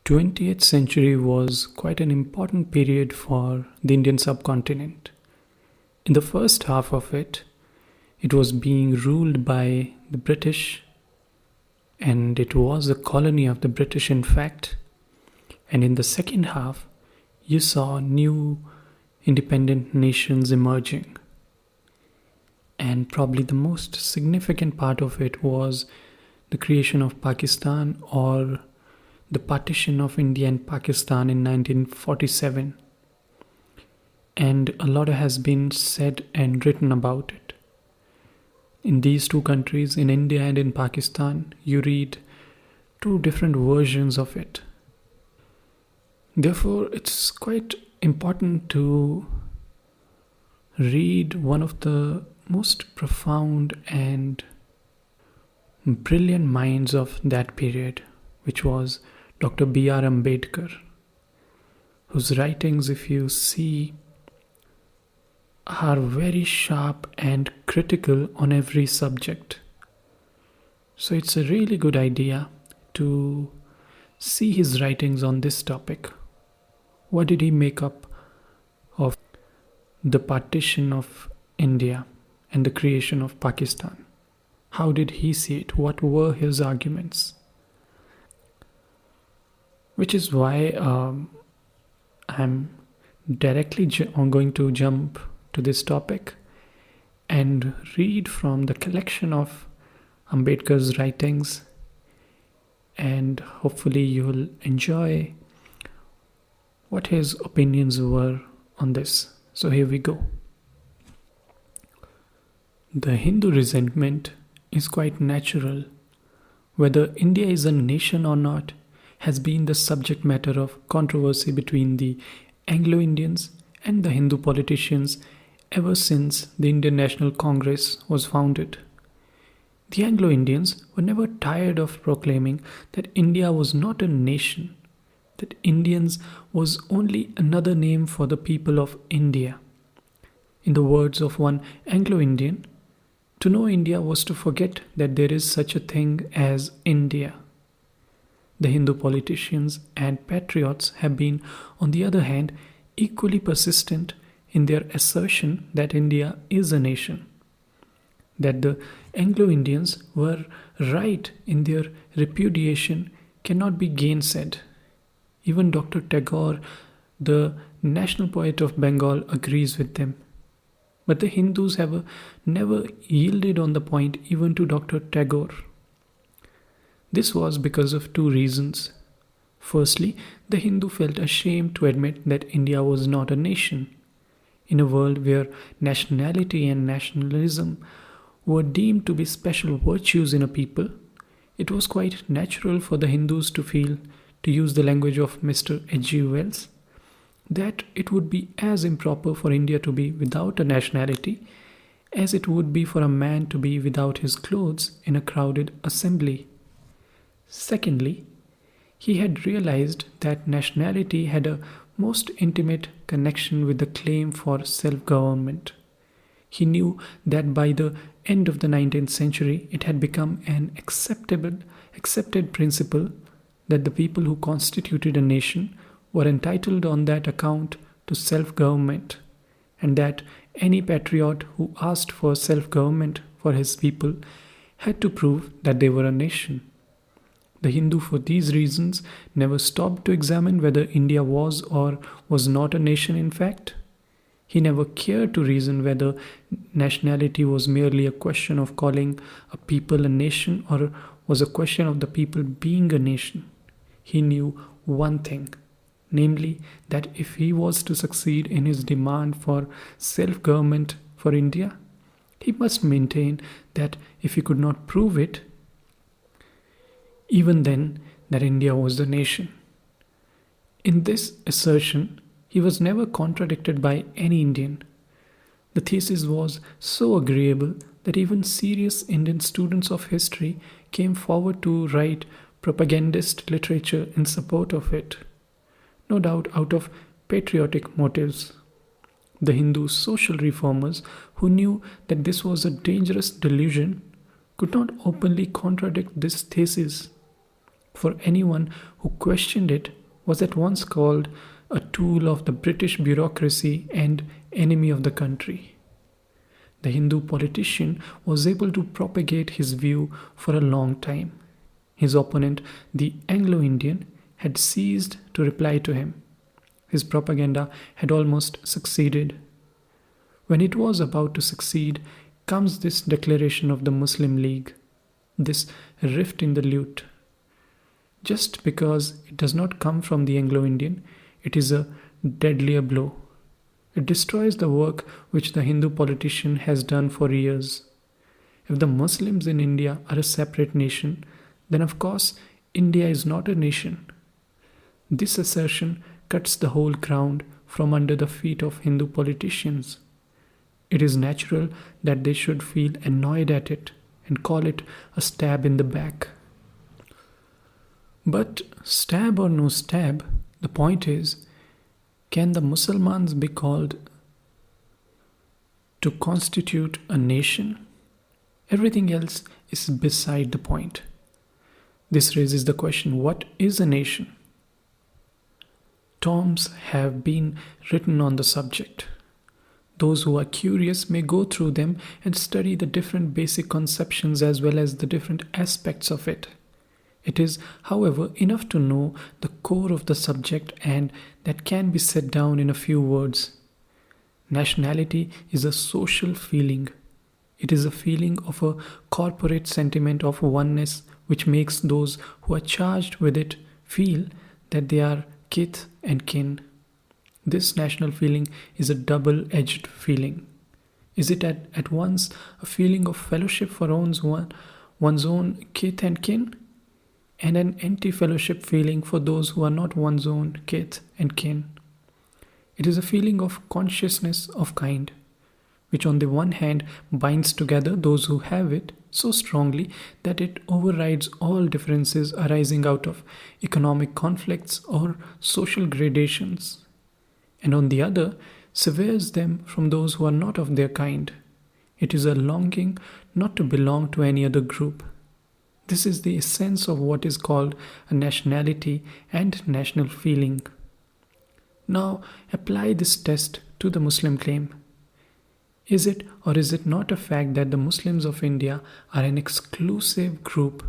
20th century was quite an important period for the Indian subcontinent. In the first half of it, it was being ruled by the British, and it was a colony of the British in fact. And in the second half, you saw new independent nations emerging. And probably the most significant part of it was the creation of Pakistan, or the partition of India and Pakistan in 1947. And a lot has been said and written about it. In these two countries, in India and in Pakistan, you read two different versions of it. Therefore, it's quite important to read one of the most profound and brilliant minds of that period, which was Dr. B.R. Ambedkar, whose writings, if you see, are very sharp and critical on every subject. So it's a really good idea to see his writings on this topic. What did he make up of the partition of India and the creation of Pakistan? How did he see it? What were his arguments? Which is why I'm directly going to jump to this topic and read from the collection of Ambedkar's writings, and hopefully you'll enjoy what his opinions were on this. So here we go. The Hindu resentment is quite natural. Whether India is a nation or not has been the subject matter of controversy between the Anglo-Indians and the Hindu politicians ever since the Indian National Congress was founded. The Anglo-Indians were never tired of proclaiming that India was not a nation, that Indians was only another name for the people of India. In the words of one Anglo-Indian, to know India was to forget that there is such a thing as India. The Hindu politicians and patriots have been, on the other hand, equally persistent in their assertion that India is a nation. That the Anglo-Indians were right in their repudiation cannot be gainsaid. Even Dr. Tagore, the national poet of Bengal, agrees with them. But the Hindus have never yielded on the point even to Dr. Tagore. This was because of two reasons. Firstly, the Hindu felt ashamed to admit that India was not a nation. In a world where nationality and nationalism were deemed to be special virtues in a people, it was quite natural for the Hindus to feel, to use the language of Mr. H.G. Wells, that it would be as improper for India to be without a nationality as it would be for a man to be without his clothes in a crowded assembly. Secondly, he had realized that nationality had a most intimate connection with the claim for self-government. He knew that by the end of the 19th century, it had become an accepted principle that the people who constituted a nation were entitled on that account to self-government, and that any patriot who asked for self-government for his people had to prove that they were a nation. The Hindu, for these reasons, never stopped to examine whether India was or was not a nation in fact. He never cared to reason whether nationality was merely a question of calling a people a nation or was a question of the people being a nation. He knew one thing, namely that if he was to succeed in his demand for self-government for India, he must maintain that if he could not prove it, even then, that India was the nation. In this assertion, he was never contradicted by any Indian. The thesis was so agreeable that even serious Indian students of history came forward to write propagandist literature in support of it, no doubt out of patriotic motives. The Hindu social reformers, who knew that this was a dangerous delusion, could not openly contradict this thesis. For anyone who questioned it was at once called a tool of the British bureaucracy and enemy of the country. The Hindu politician was able to propagate his view for a long time. His opponent, the Anglo-Indian, had ceased to reply to him. His propaganda had almost succeeded. When it was about to succeed, comes this declaration of the Muslim League, this rift in the lute. Just because it does not come from the Anglo-Indian, it is a deadlier blow. It destroys the work which the Hindu politician has done for years. If the Muslims in India are a separate nation, then of course India is not a nation. This assertion cuts the whole ground from under the feet of Hindu politicians. It is natural that they should feel annoyed at it and call it a stab in the back. But stab or no stab, the point is, can the Muslims be called to constitute a nation? Everything else is beside the point. This raises the question, what is a nation? Tomes have been written on the subject. Those who are curious may go through them and study the different basic conceptions as well as the different aspects of it. It is, however, enough to know the core of the subject, and that can be set down in a few words. Nationality is a social feeling. It is a feeling of a corporate sentiment of oneness which makes those who are charged with it feel that they are kith and kin. This national feeling is a double-edged feeling. Is it at once a feeling of fellowship for one's own kith and kin, and an anti-fellowship feeling for those who are not one's own kith and kin? It is a feeling of consciousness of kind, which on the one hand binds together those who have it so strongly that it overrides all differences arising out of economic conflicts or social gradations, and on the other severs them from those who are not of their kind. It is a longing not to belong to any other group. This is the essence of what is called a nationality and national feeling. Now apply this test to the Muslim claim. Is it or is it not a fact that the Muslims of India are an exclusive group?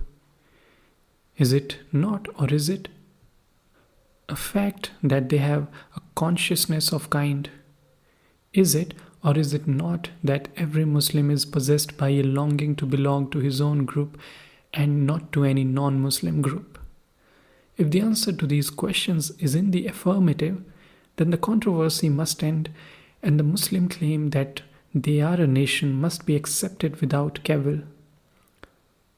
Is it not, or is it a fact that they have a consciousness of kind? Is it or is it not that every Muslim is possessed by a longing to belong to his own group and not to any non-Muslim group? If the answer to these questions is in the affirmative, then the controversy must end and the Muslim claim that they are a nation must be accepted without cavil.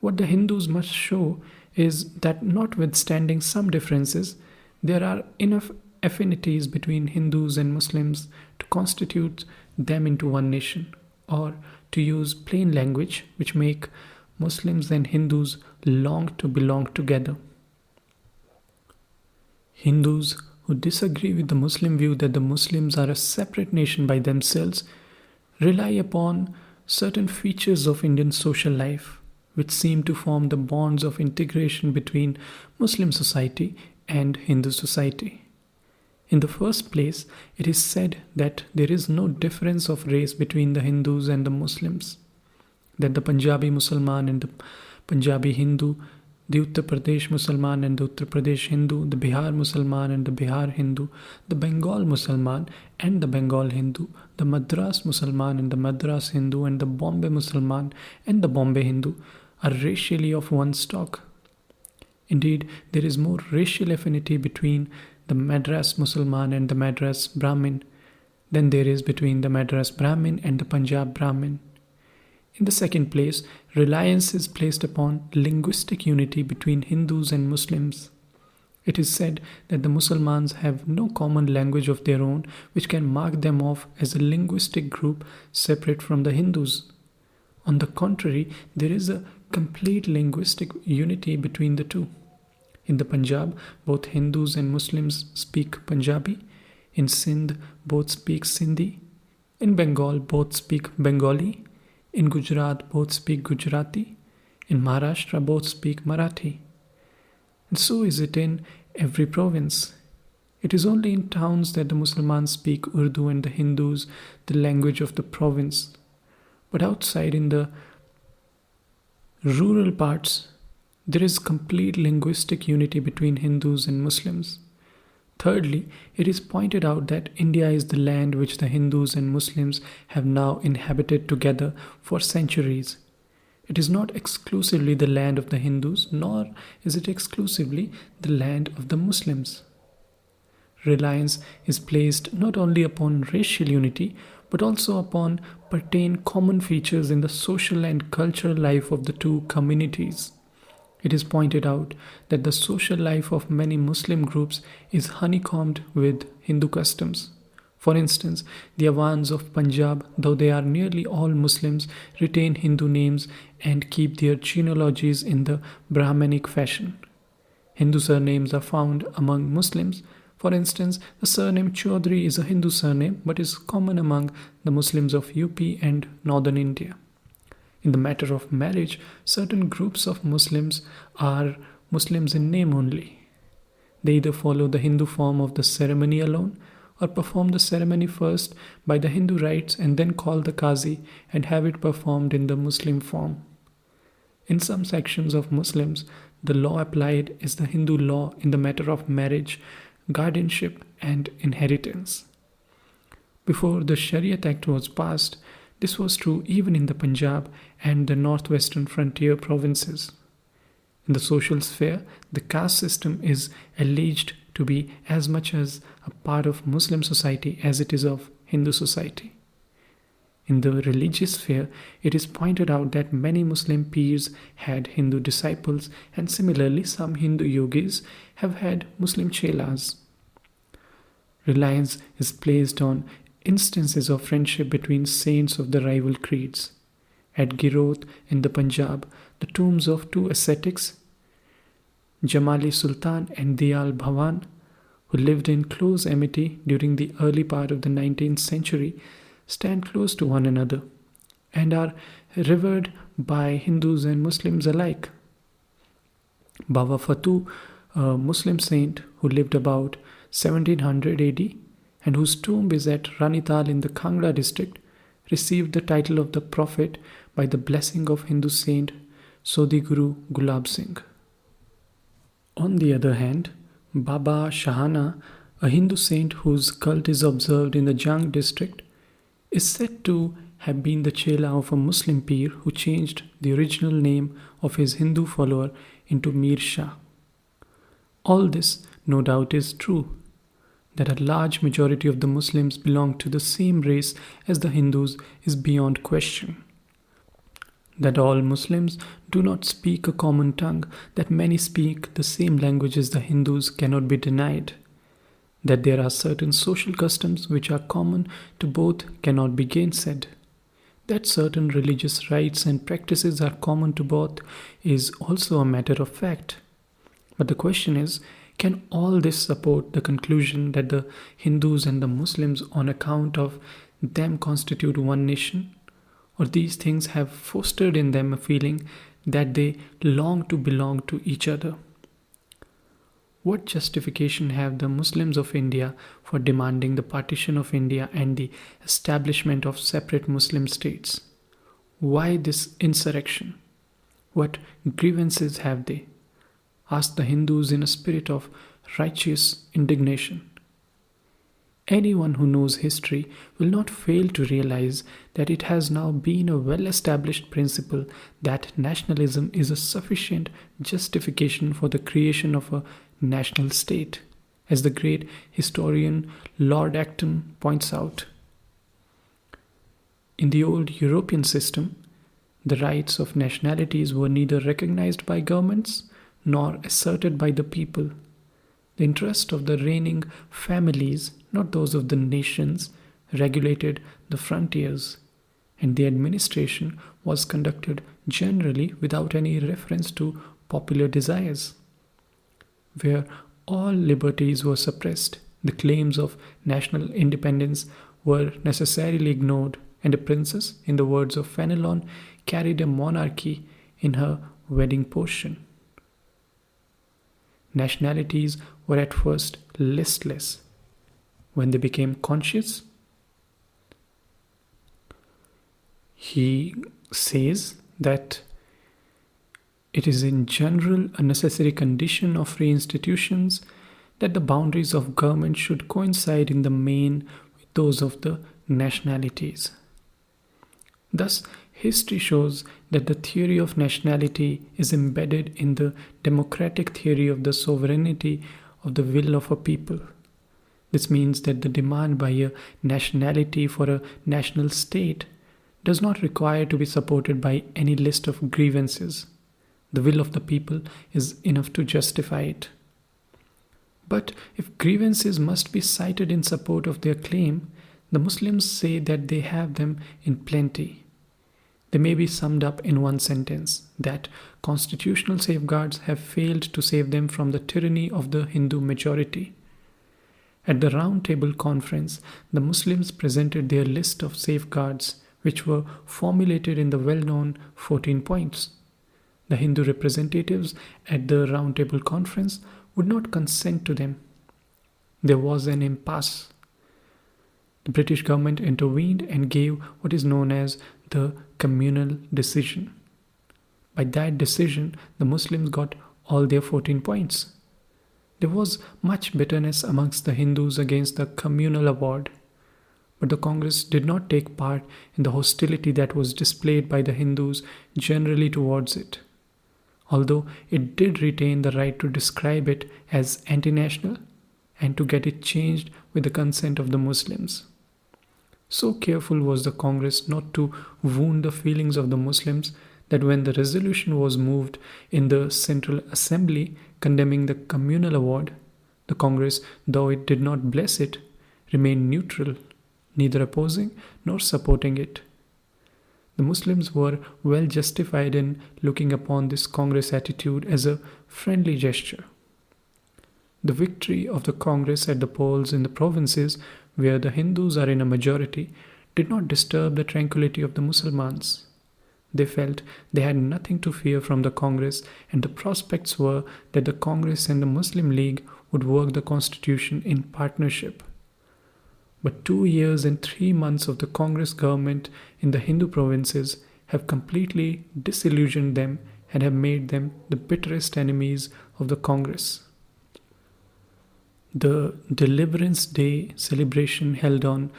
What the Hindus must show is that notwithstanding some differences, there are enough affinities between Hindus and Muslims to constitute them into one nation, or to use plain language, which make Muslims and Hindus long to belong together. Hindus who disagree with the Muslim view that the Muslims are a separate nation by themselves rely upon certain features of Indian social life, which seem to form the bonds of integration between Muslim society and Hindu society. In the first place, it is said that there is no difference of race between the Hindus and the Muslims, that the Punjabi Musliman and the Punjabi Hindu, the Uttar Pradesh Musliman and the Uttar Pradesh Hindu, the Bihar Musliman and the Bihar Hindu, the Bengal Musliman and the Bengal Hindu, the Madras Musliman and the Madras Hindu, and the Bombay Musliman and the Bombay Hindu are racially of one stock. Indeed, there is more racial affinity between the Madras Musliman and the Madras Brahmin than there is between the Madras Brahmin and the Punjab Brahmin. In the second place, reliance is placed upon linguistic unity between Hindus and Muslims. It is said that the Muslims have no common language of their own which can mark them off as a linguistic group separate from the Hindus. On the contrary, there is a complete linguistic unity between the two. In the Punjab, both Hindus and Muslims speak Punjabi. In Sindh, both speak Sindhi. In Bengal, both speak Bengali. In Gujarat, both speak Gujarati. In Maharashtra, both speak Marathi. And so is it in every province. It is only in towns that the Muslims speak Urdu and the Hindus the language of the province. But outside in the rural parts, there is complete linguistic unity between Hindus and Muslims. Thirdly, it is pointed out that India is the land which the Hindus and Muslims have now inhabited together for centuries. It is not exclusively the land of the Hindus, nor is it exclusively the land of the Muslims. Reliance is placed not only upon racial unity, but also upon pertain common features in the social and cultural life of the two communities. It is pointed out that the social life of many Muslim groups is honeycombed with Hindu customs. For instance, the Awans of Punjab, though they are nearly all Muslims, retain Hindu names and keep their genealogies in the Brahmanic fashion. Hindu surnames are found among Muslims. For instance, the surname Chaudhry is a Hindu surname but is common among the Muslims of UP and northern India. In the matter of marriage, certain groups of Muslims are Muslims in name only. They either follow the Hindu form of the ceremony alone or perform the ceremony first by the Hindu rites and then call the Qazi and have it performed in the Muslim form. In some sections of Muslims, the law applied is the Hindu law in the matter of marriage, guardianship, and inheritance. Before the Shariat Act was passed, this was true even in the Punjab and the northwestern frontier provinces. In the social sphere, the caste system is alleged to be as much as a part of Muslim society as it is of Hindu society. In the religious sphere, it is pointed out that many Muslim peers had Hindu disciples, and similarly some Hindu yogis have had Muslim chelas. Reliance is placed on instances of friendship between saints of the rival creeds. At Giroth in the Punjab, the tombs of two ascetics, Jamali Sultan and Diyal Bhawan, who lived in close amity during the early part of the 19th century, stand close to one another and are revered by Hindus and Muslims alike. Baba Fatu, a Muslim saint who lived about 1700 AD and whose tomb is at Ranital in the Kangra district, received the title of the Prophet by the blessing of Hindu saint Sodhi Guru Gulab Singh. On the other hand, Baba Shahana, a Hindu saint whose cult is observed in the Jang district, is said to have been the chela of a Muslim peer who changed the original name of his Hindu follower into Mir Shah. All this, no doubt, is true. That a large majority of the Muslims belong to the same race as the Hindus is beyond question. That all Muslims do not speak a common tongue, that many speak the same language as the Hindus cannot be denied. That there are certain social customs which are common to both cannot be gainsaid. That certain religious rites and practices are common to both is also a matter of fact. But the question is, can all this support the conclusion that the Hindus and the Muslims on account of them constitute one nation? Or these things have fostered in them a feeling that they long to belong to each other? What justification have the Muslims of India for demanding the partition of India and the establishment of separate Muslim states? Why this insurrection? What grievances have they? Asked the Hindus in a spirit of righteous indignation. Anyone who knows history will not fail to realize that it has now been a well-established principle that nationalism is a sufficient justification for the creation of a national state, as the great historian Lord Acton points out. In the old European system, the rights of nationalities were neither recognized by governments nor asserted by the people. The interest of the reigning families, not those of the nations, regulated the frontiers, and the administration was conducted generally without any reference to popular desires. Where all liberties were suppressed, the claims of national independence were necessarily ignored, and a princess, in the words of Fenelon, carried a monarchy in her wedding portion. Nationalities were at first listless. When they became conscious, he says that it is in general a necessary condition of free institutions that the boundaries of government should coincide in the main with those of the nationalities. Thus, history shows that the theory of nationality is embedded in the democratic theory of the sovereignty of the will of a people. This means that the demand by a nationality for a national state does not require to be supported by any list of grievances. The will of the people is enough to justify it. But if grievances must be cited in support of their claim, the Muslims say that they have them in plenty. They may be summed up in one sentence, that constitutional safeguards have failed to save them from the tyranny of the Hindu majority. At the Round Table Conference, the Muslims presented their list of safeguards, which were formulated in the well-known 14 points. The Hindu representatives at the Round Table Conference would not consent to them. There was an impasse. The British government intervened and gave what is known as the communal decision. By that decision, the Muslims got all their 14 points. There was much bitterness amongst the Hindus against the communal award, but the Congress did not take part in the hostility that was displayed by the Hindus generally towards it, although it did retain the right to describe it as anti-national and to get it changed with the consent of the Muslims. So careful was the Congress not to wound the feelings of the Muslims that when the resolution was moved in the Central Assembly condemning the communal award, the Congress, though it did not bless it, remained neutral, neither opposing nor supporting it. The Muslims were well justified in looking upon this Congress attitude as a friendly gesture. The victory of the Congress at the polls in the provinces where the Hindus are in a majority did not disturb the tranquility of the Muslims. They felt they had nothing to fear from the Congress, and the prospects were that the Congress and the Muslim League would work the constitution in partnership. But 2 years and 3 months of the Congress government in the Hindu provinces have completely disillusioned them and have made them the bitterest enemies of the Congress. The Deliverance Day celebration held on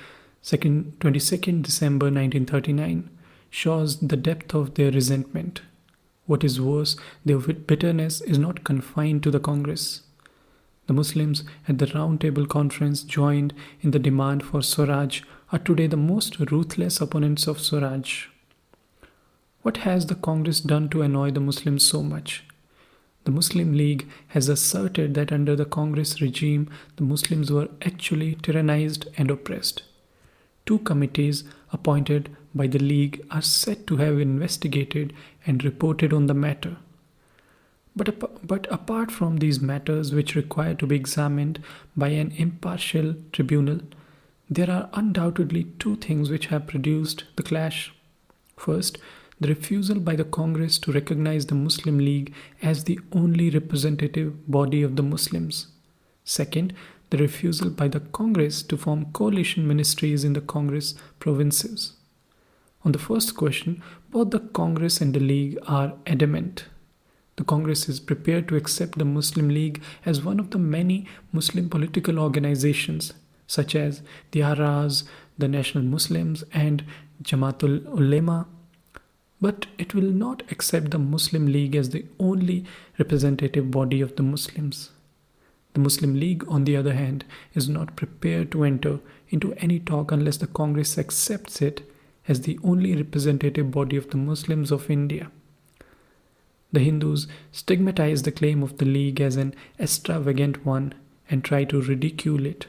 22nd December 1939 shows the depth of their resentment. What is worse, their bitterness is not confined to the Congress. The Muslims at the Round Table Conference joined in the demand for Swaraj are today the most ruthless opponents of Swaraj. What has the Congress done to annoy the Muslims so much? The Muslim League has asserted that under the Congress regime, the Muslims were actually tyrannized and oppressed. 2 committees appointed by the League are said to have investigated and reported on the matter. But apart from these matters which require to be examined by an impartial tribunal, there are undoubtedly 2 things which have produced the clash. First, the refusal by the Congress to recognize the Muslim League as the only representative body of the Muslims. Second, the refusal by the Congress to form coalition ministries in the Congress provinces. On the first question, both the Congress and the League are adamant. The Congress is prepared to accept the Muslim League as one of the many Muslim political organizations, such as the Ahraz, the National Muslims, and Jamaatul Ulema, but it will not accept the Muslim League as the only representative body of the Muslims. The Muslim League, on the other hand, is not prepared to enter into any talk unless the Congress accepts it as the only representative body of the Muslims of India. The Hindus stigmatize the claim of the League as an extravagant one and try to ridicule it.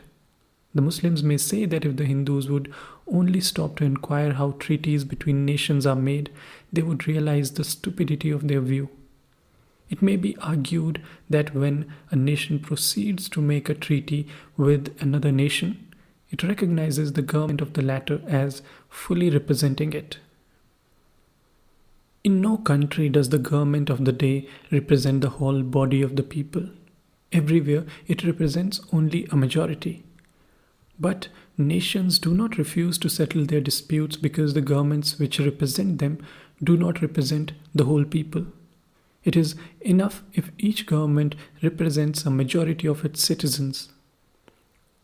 The Muslims may say that if the Hindus would only stop to inquire how treaties between nations are made, they would realize the stupidity of their view. It may be argued that when a nation proceeds to make a treaty with another nation, it recognizes the government of the latter as fully representing it. In no country does the government of the day represent the whole body of the people. Everywhere it represents only a majority. But nations do not refuse to settle their disputes because the governments which represent them do not represent the whole people. It is enough if each government represents a majority of its citizens.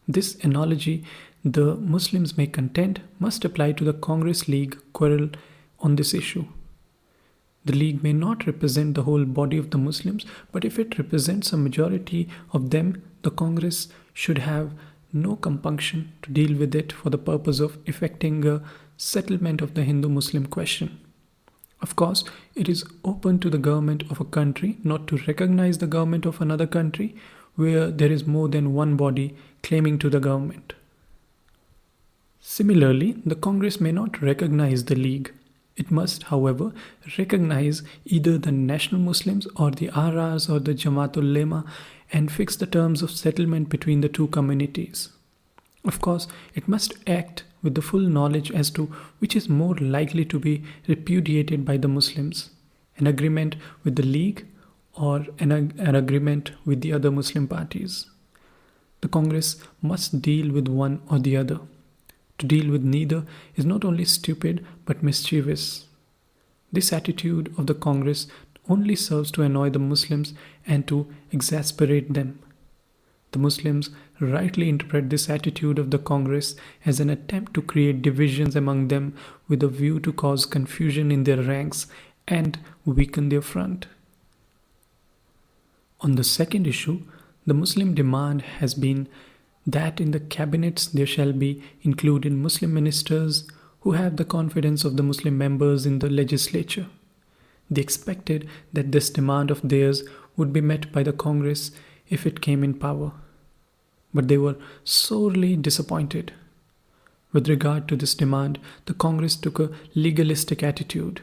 This analogy, the Muslims may contend, must apply to the Congress League quarrel on this issue. The League may not represent the whole body of the Muslims, but if it represents a majority of them, the Congress should have no compunction to deal with it for the purpose of effecting a settlement of the Hindu-Muslim question. Of course, it is open to the government of a country not to recognize the government of another country where there is more than one body claiming to the government. Similarly, the Congress may not recognize the League. It must, however, recognize either the National Muslims or the Ahras or the Jamaat Ulema and fix the terms of settlement between the two communities. Of course, it must act with the full knowledge as to which is more likely to be repudiated by the Muslims, an agreement with the League or an agreement with the other Muslim parties. The Congress must deal with one or the other. To deal with neither is not only stupid but mischievous. This attitude of the Congress only serves to annoy the Muslims and to exasperate them. The Muslims rightly interpret this attitude of the Congress as an attempt to create divisions among them with a view to cause confusion in their ranks and weaken their front. On the second issue, the Muslim demand has been that in the cabinets there shall be included Muslim ministers who have the confidence of the Muslim members in the legislature. They expected that this demand of theirs would be met by the Congress if it came in power. But they were sorely disappointed. With regard to this demand, the Congress took a legalistic attitude.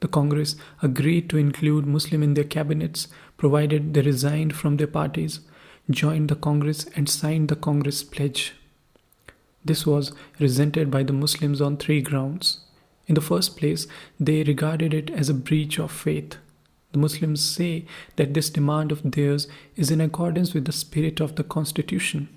The Congress agreed to include Muslims in their cabinets, provided they resigned from their parties, joined the Congress and signed the Congress pledge. This was resented by the Muslims on three grounds. In the first place, they regarded it as a breach of faith. The Muslims say that this demand of theirs is in accordance with the spirit of the Constitution.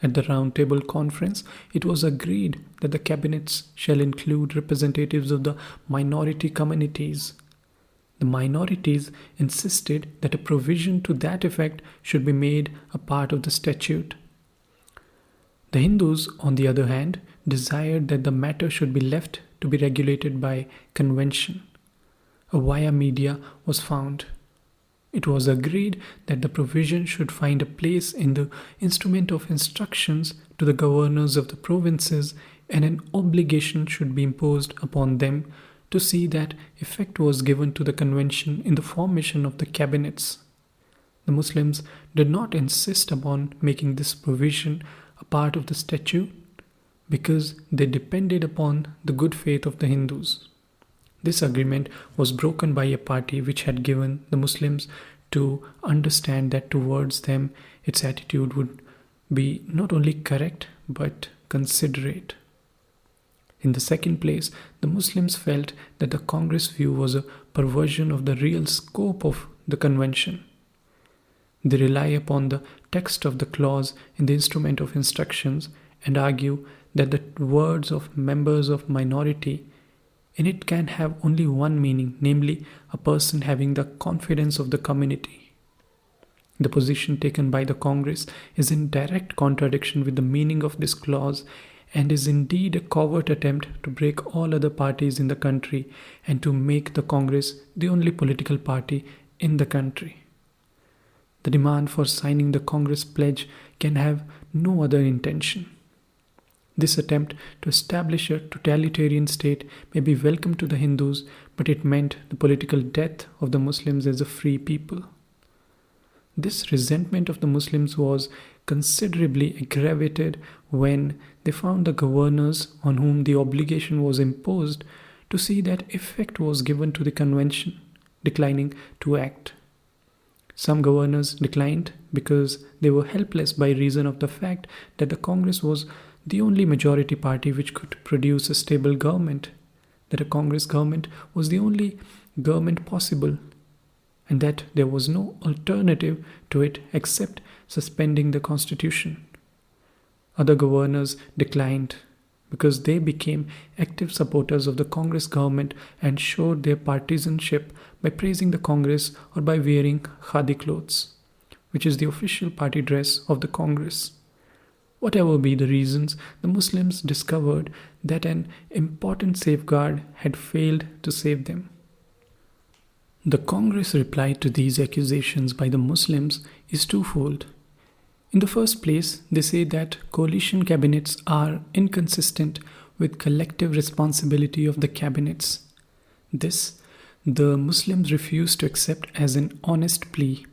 At the Round Table Conference, it was agreed that the cabinets shall include representatives of the minority communities. The minorities insisted that a provision to that effect should be made a part of the statute. The Hindus, on the other hand, desired that the matter should be left to be regulated by convention. A via media was found. It was agreed that the provision should find a place in the instrument of instructions to the governors of the provinces, and an obligation should be imposed upon them to see that effect was given to the convention in the formation of the cabinets. The Muslims did not insist upon making this provision a part of the statute because they depended upon the good faith of the Hindus. This agreement was broken by a party which had given the Muslims to understand that towards them its attitude would be not only correct but considerate. In the second place, the Muslims felt that the Congress view was a perversion of the real scope of the convention. They rely upon the text of the clause in the instrument of instructions and argue that the words of members of minority in it can have only one meaning, namely a person having the confidence of the community. The position taken by the Congress is in direct contradiction with the meaning of this clause and is indeed a covert attempt to break all other parties in the country and to make the Congress the only political party in the country. The demand for signing the Congress pledge can have no other intention. This attempt to establish a totalitarian state may be welcome to the Hindus, but it meant the political death of the Muslims as a free people. This resentment of the Muslims was considerably aggravated when they found the governors on whom the obligation was imposed to see that effect was given to the convention, declining to act. Some governors declined because they were helpless by reason of the fact that the Congress was the only majority party which could produce a stable government, that a Congress government was the only government possible, and that there was no alternative to it except suspending the constitution. Other governors declined because they became active supporters of the Congress government and showed their partisanship by praising the Congress or by wearing khadi clothes, which is the official party dress of the Congress. Whatever be the reasons, the Muslims discovered that an important safeguard had failed to save them. The Congress reply to these accusations by the Muslims is twofold. In the first place, they say that coalition cabinets are inconsistent with collective responsibility of the cabinets. This, the Muslims refuse to accept as an honest plea.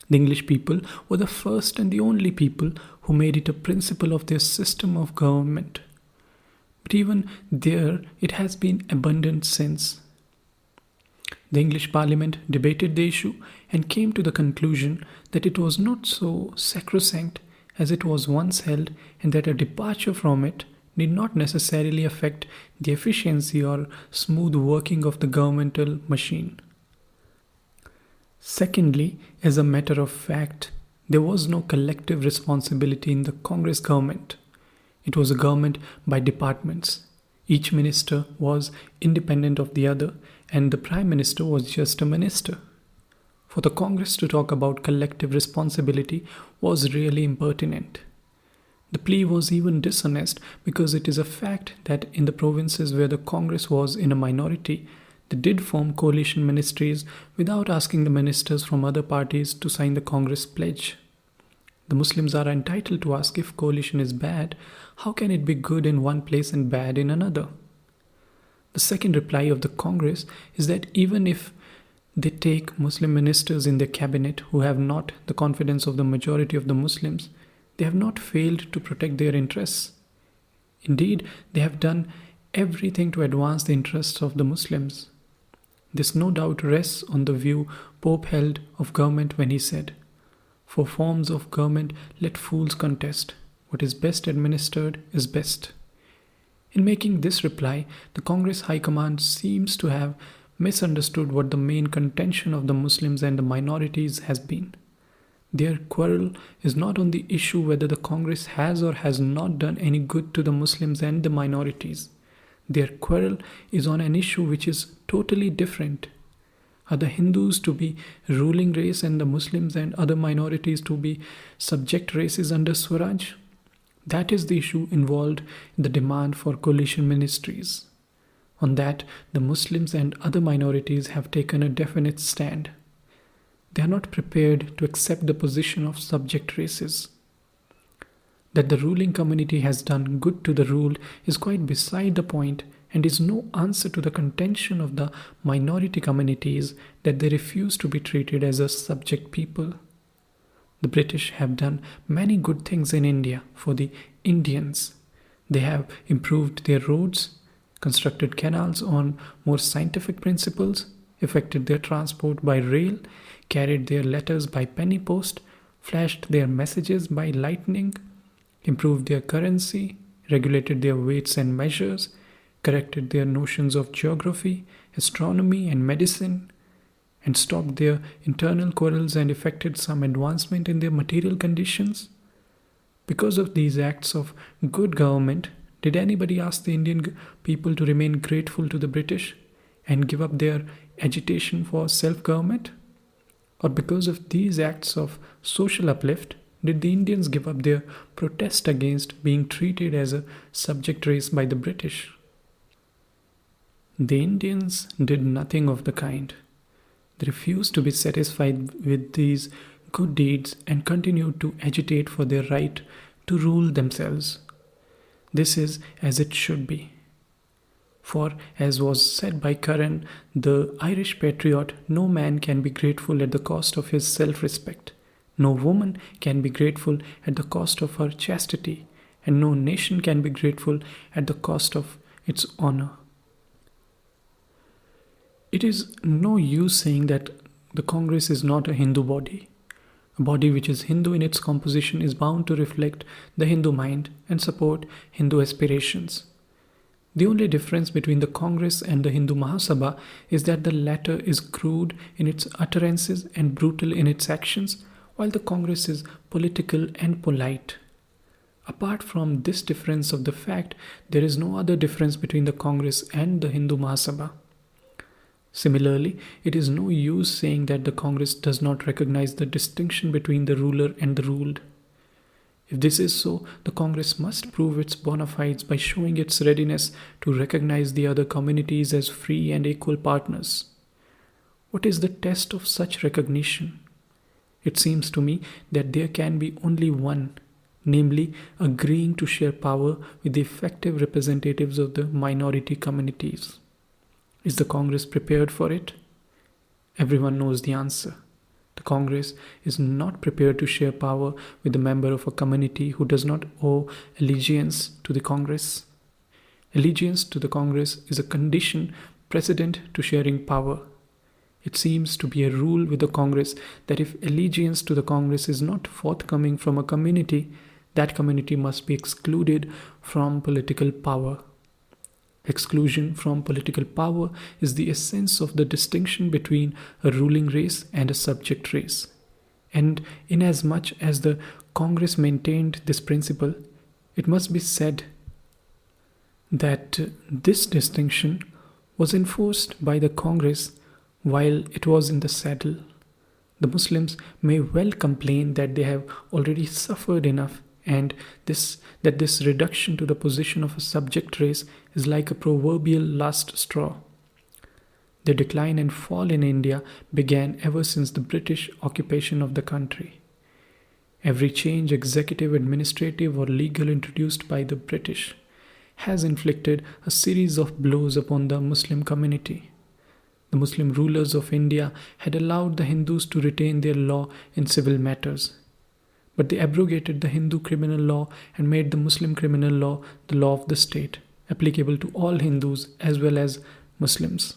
The English people were the first and the only people who made it a principle of their system of government. But even there, it has been abandoned since. The English Parliament debated the issue and came to the conclusion that it was not so sacrosanct as it was once held, and that a departure from it did not necessarily affect the efficiency or smooth working of the governmental machine. Secondly, as a matter of fact, there was no collective responsibility in the Congress government. It was a government by departments. Each minister was independent of the other, and the Prime Minister was just a minister. For the Congress to talk about collective responsibility was really impertinent. The plea was even dishonest because it is a fact that in the provinces where the Congress was in a minority, they did form coalition ministries without asking the ministers from other parties to sign the Congress pledge. The Muslims are entitled to ask, if coalition is bad, how can it be good in one place and bad in another? The second reply of the Congress is that even if they take Muslim ministers in their cabinet who have not the confidence of the majority of the Muslims, they have not failed to protect their interests. Indeed, they have done everything to advance the interests of the Muslims. This no doubt rests on the view Pope held of government when he said, "For forms of government let fools contest. What is best administered is best." In making this reply, the Congress High Command seems to have misunderstood what the main contention of the Muslims and the minorities has been. Their quarrel is not on the issue whether the Congress has or has not done any good to the Muslims and the minorities. Their quarrel is on an issue which is totally different. Are the Hindus to be ruling race and the Muslims and other minorities to be subject races under Swaraj? That is the issue involved in the demand for coalition ministries. On that, the Muslims and other minorities have taken a definite stand. They are not prepared to accept the position of subject races. That the ruling community has done good to the ruled is quite beside the point and is no answer to the contention of the minority communities that they refuse to be treated as a subject people. The British have done many good things in India for the Indians. They have improved their roads, constructed canals on more scientific principles, effected their transport by rail, carried their letters by penny post, flashed their messages by lightning, improved their currency, regulated their weights and measures, corrected their notions of geography, astronomy and medicine, and stopped their internal quarrels and effected some advancement in their material conditions. Because of these acts of good government, did anybody ask the Indian people to remain grateful to the British and give up their agitation for self-government? Or because of these acts of social uplift, did the Indians give up their protest against being treated as a subject race by the British? The Indians did nothing of the kind. They refused to be satisfied with these good deeds and continued to agitate for their right to rule themselves. This is as it should be. For, as was said by Curran, the Irish patriot, no man can be grateful at the cost of his self-respect. No woman can be grateful at the cost of her chastity, and no nation can be grateful at the cost of its honor. It is no use saying that the Congress is not a Hindu body. A body which is Hindu in its composition is bound to reflect the Hindu mind and support Hindu aspirations. The only difference between the Congress and the Hindu Mahasabha is that the latter is crude in its utterances and brutal in its actions, while the Congress is political and polite. Apart from this difference of the fact, there is no other difference between the Congress and the Hindu Mahasabha. Similarly, it is no use saying that the Congress does not recognize the distinction between the ruler and the ruled. If this is so, the Congress must prove its bona fides by showing its readiness to recognize the other communities as free and equal partners. What is the test of such recognition? It seems to me that there can be only one, namely agreeing to share power with the effective representatives of the minority communities. Is the Congress prepared for it? Everyone knows the answer. The Congress is not prepared to share power with a member of a community who does not owe allegiance to the Congress. Allegiance to the Congress is a condition precedent to sharing power. It seems to be a rule with the Congress that if allegiance to the Congress is not forthcoming from a community, that community must be excluded from political power. Exclusion from political power is the essence of the distinction between a ruling race and a subject race. And inasmuch as the Congress maintained this principle, it must be said that this distinction was enforced by the Congress while it was in the saddle. The Muslims may well complain that they have already suffered enough and that this reduction to the position of a subject race is like a proverbial last straw. The decline and fall in India began ever since the British occupation of the country. Every change, executive, administrative, or legal, introduced by the British has inflicted a series of blows upon the Muslim community. The Muslim rulers of India had allowed the Hindus to retain their law in civil matters, but they abrogated the Hindu criminal law and made the Muslim criminal law the law of the state, applicable to all Hindus as well as Muslims.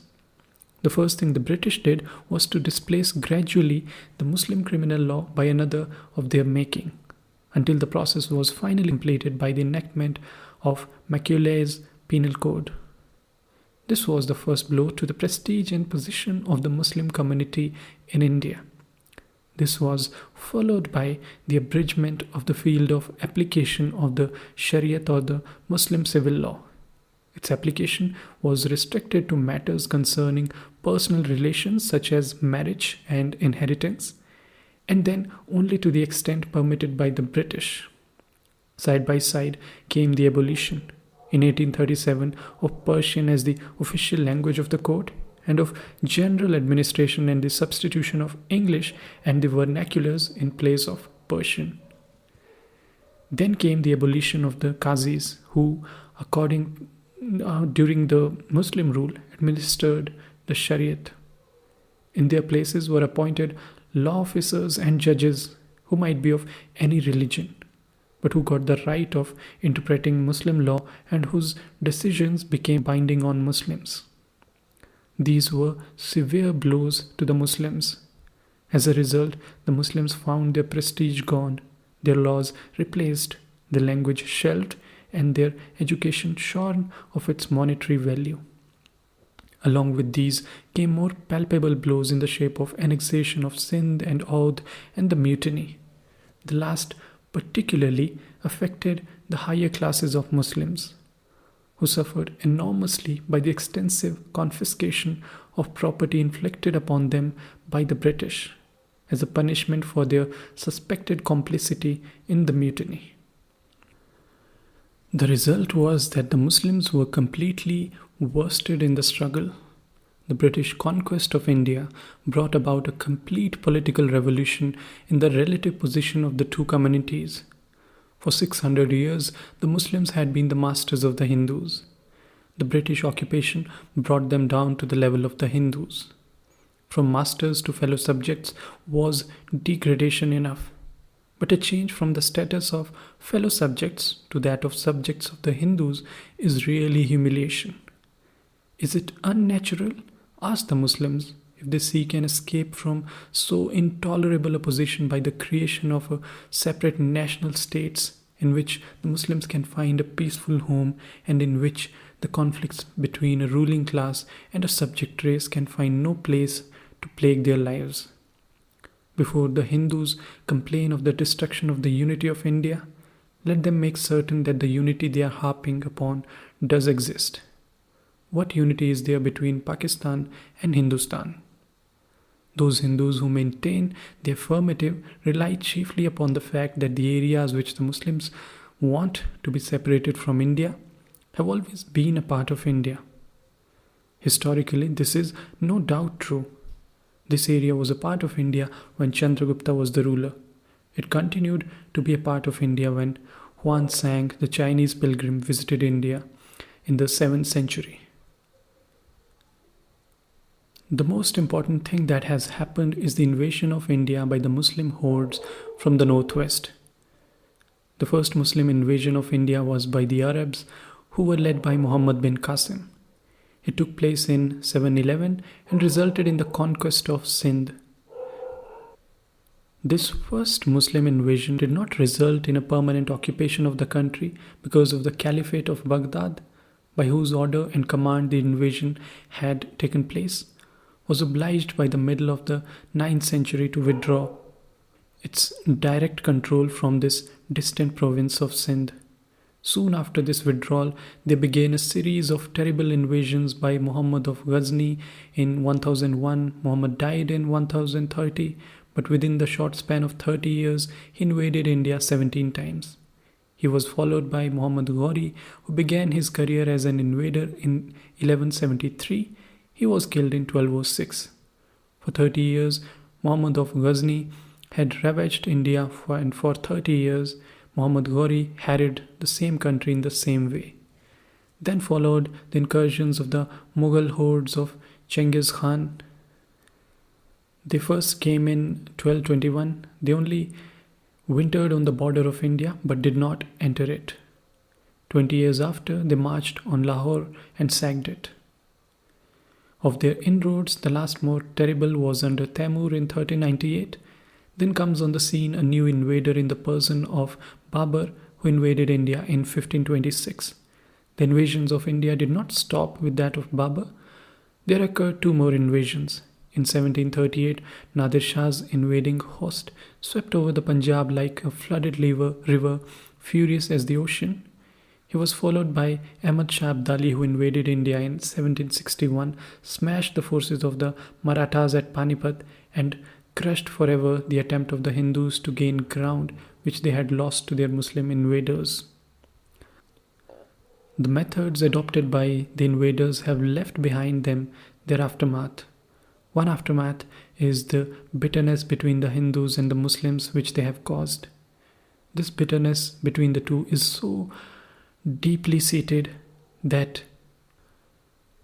The first thing the British did was to displace gradually the Muslim criminal law by another of their making, until the process was finally completed by the enactment of Macaulay's Penal Code. This was the first blow to the prestige and position of the Muslim community in India. This was followed by the abridgment of the field of application of the Shariat or the Muslim civil law. Its application was restricted to matters concerning personal relations such as marriage and inheritance, and then only to the extent permitted by the British. Side by side came the abolition, in 1837, of Persian as the official language of the court, and of general administration and the substitution of English and the vernaculars in place of Persian. Then came the abolition of the Qazis, who, during the Muslim rule, administered the Shariat. In their places were appointed law officers and judges who might be of any religion, but who got the right of interpreting Muslim law and whose decisions became binding on Muslims. These were severe blows to the Muslims. As a result, the Muslims found their prestige gone, their laws replaced, their language shelved, and their education shorn of its monetary value. Along with these came more palpable blows in the shape of annexation of Sindh and Oudh and the mutiny. The last particularly affected the higher classes of Muslims, who suffered enormously by the extensive confiscation of property inflicted upon them by the British as a punishment for their suspected complicity in the mutiny. The result was that the Muslims were completely worsted in the struggle. The British conquest of India brought about a complete political revolution in the relative position of the two communities. For 600 years, the Muslims had been the masters of the Hindus. The British occupation brought them down to the level of the Hindus. From masters to fellow subjects was degradation enough. But a change from the status of fellow subjects to that of subjects of the Hindus is really humiliation. Is it unnatural? Ask the Muslims if they seek an escape from so intolerable a position by the creation of a separate national states in which the Muslims can find a peaceful home and in which the conflicts between a ruling class and a subject race can find no place to plague their lives. Before the Hindus complain of the destruction of the unity of India, let them make certain that the unity they are harping upon does exist. What unity is there between Pakistan and Hindustan? Those Hindus who maintain the affirmative rely chiefly upon the fact that the areas which the Muslims want to be separated from India have always been a part of India. Historically, this is no doubt true. This area was a part of India when Chandragupta was the ruler. It continued to be a part of India when Huan Sang, the Chinese pilgrim, visited India in the 7th century. The most important thing that has happened is the invasion of India by the Muslim hordes from the northwest. The first Muslim invasion of India was by the Arabs, who were led by Muhammad bin Qasim. It took place in 711 and resulted in the conquest of Sindh. This first Muslim invasion did not result in a permanent occupation of the country because of the Caliphate of Baghdad, by whose order and command the invasion had taken place, was obliged by the middle of the 9th century to withdraw its direct control from this distant province of Sindh. Soon after this withdrawal, there began a series of terrible invasions by Muhammad of Ghazni in 1001. Muhammad died in 1030, but within the short span of 30 years, he invaded India 17 times. He was followed by Muhammad Ghori, who began his career as an invader in 1173. He was killed in 1206. For 30 years, Muhammad of Ghazni had ravaged India and for 30 years, Muhammad Ghori harried the same country in the same way. Then followed the incursions of the Mughal hordes of Genghis Khan. They first came in 1221. They only wintered on the border of India but did not enter it. 20 years after, they marched on Lahore and sacked it. Of their inroads, the last more terrible was under Taimur in 1398. Then comes on the scene a new invader in the person of Babur, who invaded India in 1526. The invasions of India did not stop with that of Babur. There occurred two more invasions. In 1738, Nadir Shah's invading host swept over the Punjab like a flooded river, furious as the ocean. He was followed by Ahmad Shah Abdali, who invaded India in 1761, smashed the forces of the Marathas at Panipat, and crushed forever the attempt of the Hindus to gain ground which they had lost to their Muslim invaders. The methods adopted by the invaders have left behind them their aftermath. One aftermath is the bitterness between the Hindus and the Muslims which they have caused. This bitterness between the two is so deeply seated that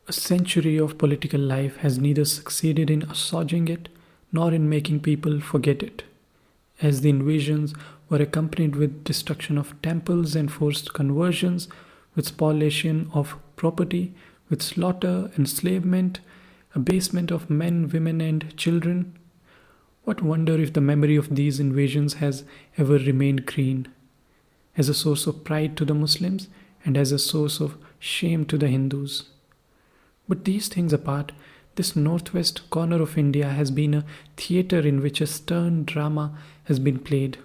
a century of political life has neither succeeded in assuaging it nor in making people forget it. As the invasions were accompanied with destruction of temples and forced conversions, with spoliation of property, with slaughter, enslavement, abasement of men, women, and children, what wonder if the memory of these invasions has ever remained green, as a source of pride to the Muslims and as a source of shame to the Hindus. But these things apart, this northwest corner of India has been a theatre in which a stern drama has been played.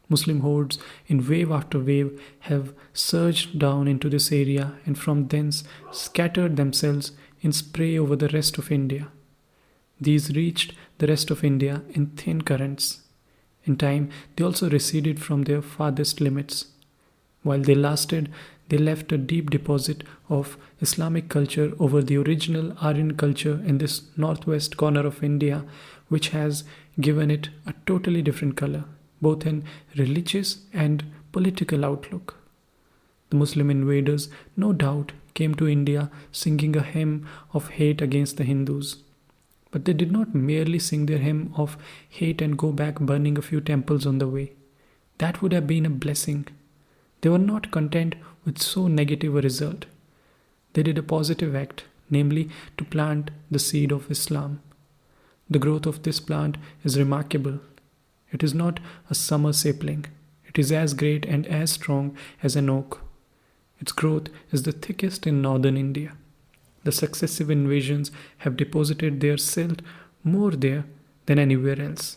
Muslim hordes in wave after wave have surged down into this area and from thence scattered themselves in spray over the rest of India. These reached the rest of India in thin currents. In time, they also receded from their farthest limits. While they lasted, they left a deep deposit of Islamic culture over the original Aryan culture in this northwest corner of India, which has given it a totally different color, both in religious and political outlook. The Muslim invaders, no doubt, came to India singing a hymn of hate against the Hindus. But they did not merely sing their hymn of hate and go back burning a few temples on the way. That would have been a blessing. They were not content with so negative a result. They did a positive act, namely to plant the seed of Islam. The growth of this plant is remarkable. It is not a summer sapling. It It is as great and as strong as an oak. Its growth is the thickest in northern India. The successive invasions have deposited their silt more there than anywhere else,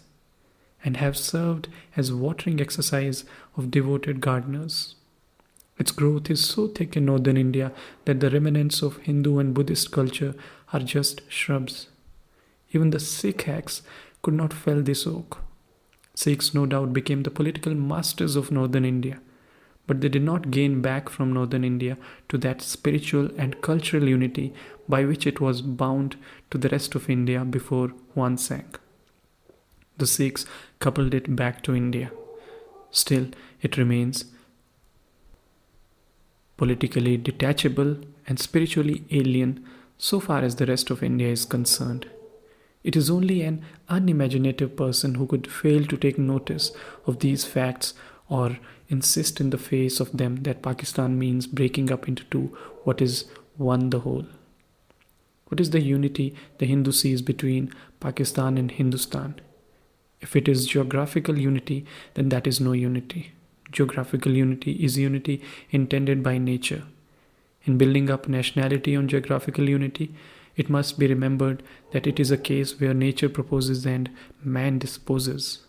and have served as watering exercise of devoted gardeners. Its growth is so thick in northern India that the remnants of Hindu and Buddhist culture are just shrubs. Even the Sikh hacks could not fell this oak. Sikhs no doubt became the political masters of northern India, but they did not gain back from northern India to that spiritual and cultural unity by which it was bound to the rest of India before one sank. The Sikhs coupled it back to India. Still, it remains politically detachable and spiritually alien so far as the rest of India is concerned. It is only an unimaginative person who could fail to take notice of these facts or insist in the face of them that Pakistan means breaking up into two what is one the whole. What is the unity the Hindu sees between Pakistan and Hindustan? If it is geographical unity, then that is no unity. Geographical unity is unity intended by nature. In building up nationality on geographical unity, it must be remembered that it is a case where nature proposes and man disposes.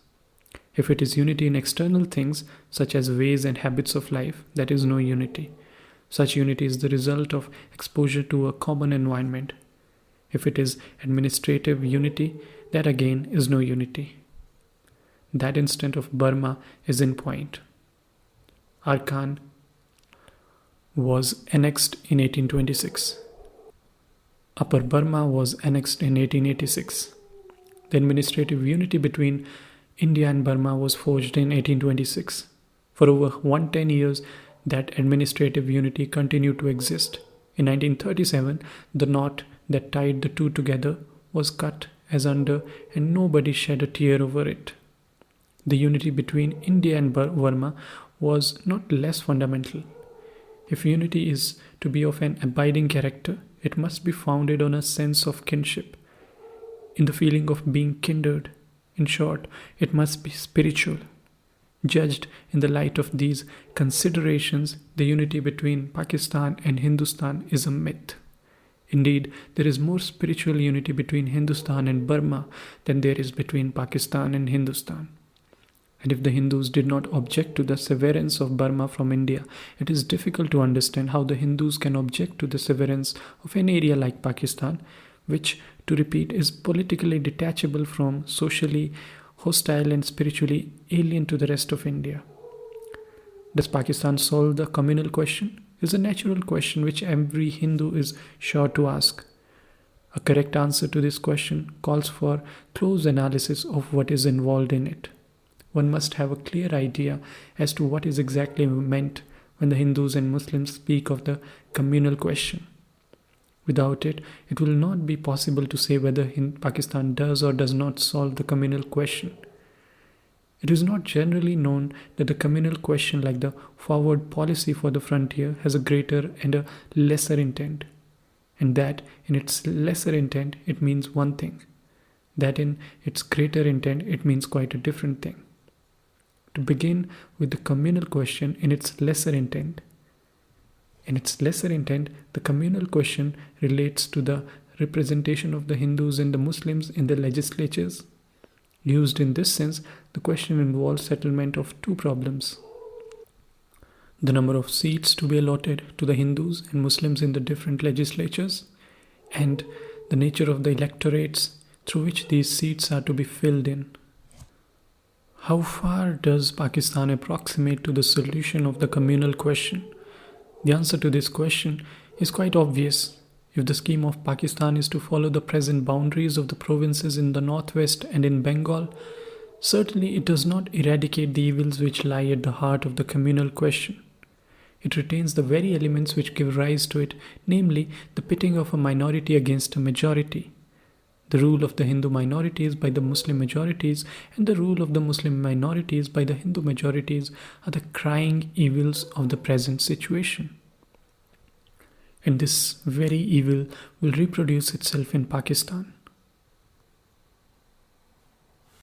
If it is unity in external things, such as ways and habits of life, that is no unity. Such unity is the result of exposure to a common environment. If it is administrative unity, that again is no unity. That instant of Burma is in point. Arkan was annexed in 1826. Upper Burma was annexed in 1886. The administrative unity between India and Burma was forged in 1826. For over 110 years, that administrative unity continued to exist. In 1937, the knot that tied the two together was cut asunder and nobody shed a tear over it. The unity between India and Burma was not less fundamental. If unity is to be of an abiding character, it must be founded on a sense of kinship, in the feeling of being kindred. In short, it must be spiritual. Judged in the light of these considerations, the unity between Pakistan and Hindustan is a myth. Indeed, there is more spiritual unity between Hindustan and Burma than there is between Pakistan and Hindustan. And if the Hindus did not object to the severance of Burma from India, it is difficult to understand how the Hindus can object to the severance of an area like Pakistan, which, to repeat, is politically detachable from, socially hostile and spiritually alien to the rest of India. Does Pakistan solve the communal question? Is a natural question which every Hindu is sure to ask. A correct answer to this question calls for close analysis of what is involved in it. One must have a clear idea as to what is exactly meant when the Hindus and Muslims speak of the communal question. Without it, it will not be possible to say whether Pakistan does or does not solve the communal question. It is not generally known that the communal question, like the forward policy for the frontier, has a greater and a lesser intent, and that in its lesser intent it means one thing, that in its greater intent it means quite a different thing. To begin with the communal question in its lesser intent. In its lesser intent, the communal question relates to the representation of the Hindus and the Muslims in the legislatures. Used in this sense, the question involves settlement of two problems: the number of seats to be allotted to the Hindus and Muslims in the different legislatures, and the nature of the electorates through which these seats are to be filled in. How far does Pakistan approximate to the solution of the communal question? The answer to this question is quite obvious. If the scheme of Pakistan is to follow the present boundaries of the provinces in the northwest and in Bengal, certainly it does not eradicate the evils which lie at the heart of the communal question. It retains the very elements which give rise to it, namely the pitting of a minority against a majority, the rule of the Hindu minorities by the Muslim majorities, and the rule of the Muslim minorities by the Hindu majorities are the crying evils of the present situation. And this very evil will reproduce itself in Pakistan.